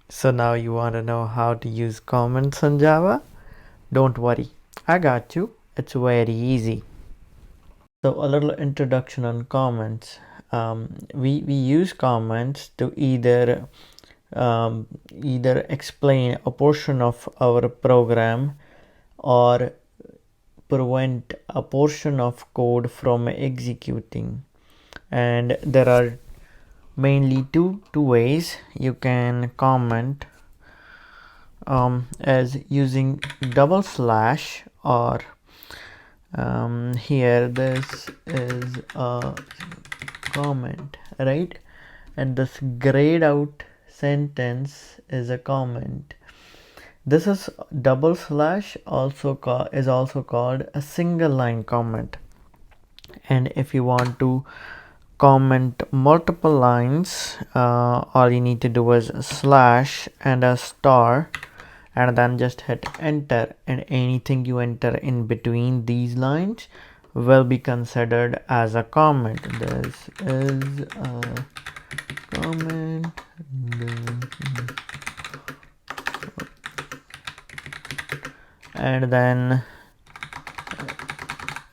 So now you want to know how to use comments on Java? Don't worry, I got you. It's very easy. So a little introduction on comments. We use comments to either explain a portion of our program or prevent a portion of code from executing. And there are mainly two ways you can comment, as using double slash, or here this is a comment, right? And this grayed out sentence is a comment. This is double slash, is also called a single line comment. And if you want to comment multiple lines, all you need to do is a slash and a star, and then just hit enter, and anything you enter in between these lines will be considered as a comment. This is a comment. And then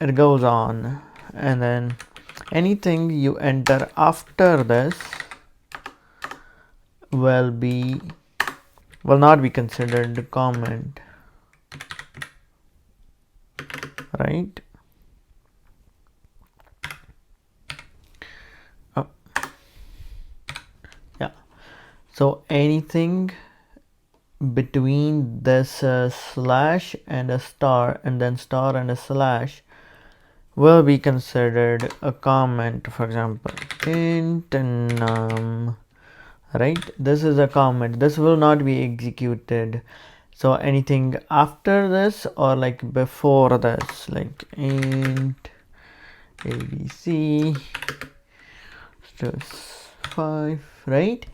it goes on, and then anything you enter after this will not be considered a comment, right? Oh, yeah. So anything between this slash and a star, and then star and a slash, will be considered a comment. For example, int num, right? This is a comment. This will not be executed. So anything after this or like before this, like int abc 5, right?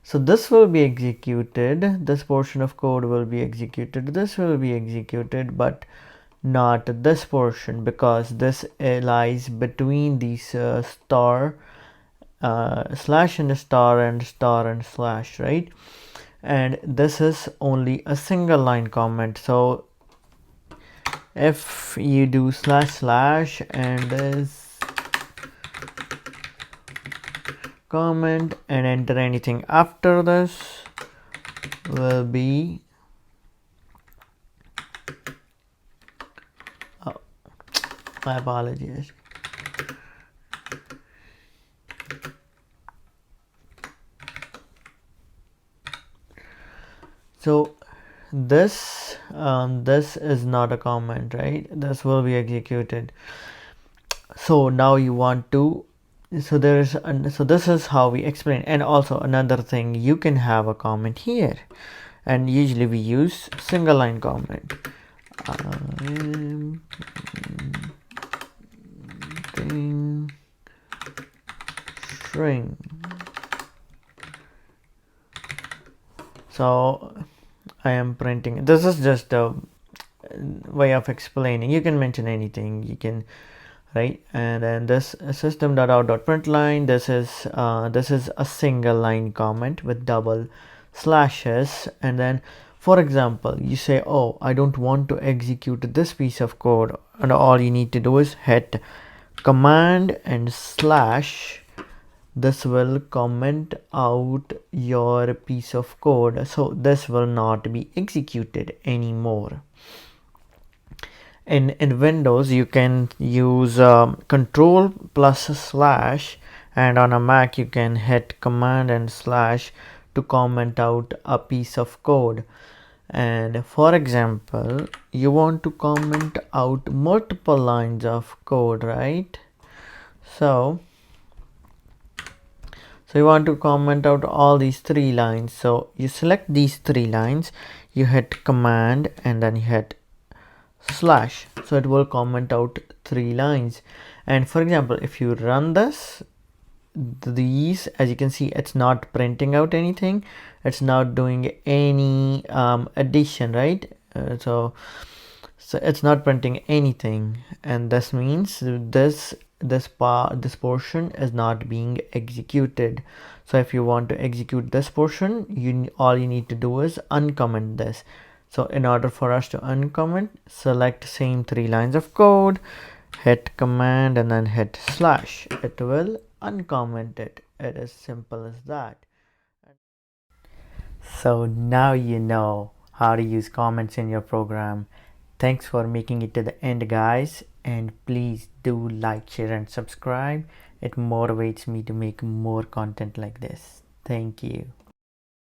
So this will be executed, this portion of code will be executed, this will be executed, but not this portion, because this lies between these slash and star and star and slash, right? And this is only a single line comment. So if you do slash slash and this comment and enter anything after this, will be, oh, my apologies. So this is not a comment, right? This will be executed. So now you want to, so this is how we explain. And also another thing, you can have a comment here, and usually we use single line comment. String. So I am printing. This is just a way of explaining. You can mention anything. You can, right? And then this system.out.println. This is a single line comment with double slashes. And then, for example, you say, oh, I don't want to execute this piece of code, and all you need to do is hit command and slash. This will comment out your piece of code, so this will not be executed anymore. In Windows you can use control plus slash, and on a Mac you can hit command and slash to comment out a piece of code. And for example, you want to comment out multiple lines of code, right? So you want to comment out all these 3 lines. So you select these 3 lines, you hit command and then you hit slash, so it will comment out 3 lines. And for example, if you run this, these, as you can see, it's not printing out anything, it's not doing any addition, right? So it's not printing anything, and this means this portion is not being executed. So if you want to execute this portion, all you need to do is uncomment this. So in order for us to uncomment, select same 3 lines of code, hit command and then hit slash. It will uncomment it. It is simple as that. So now you know how to use comments in your program. Thanks for making it to the end, guys, and please do like, share and subscribe. It motivates me to make more content like this. Thank you.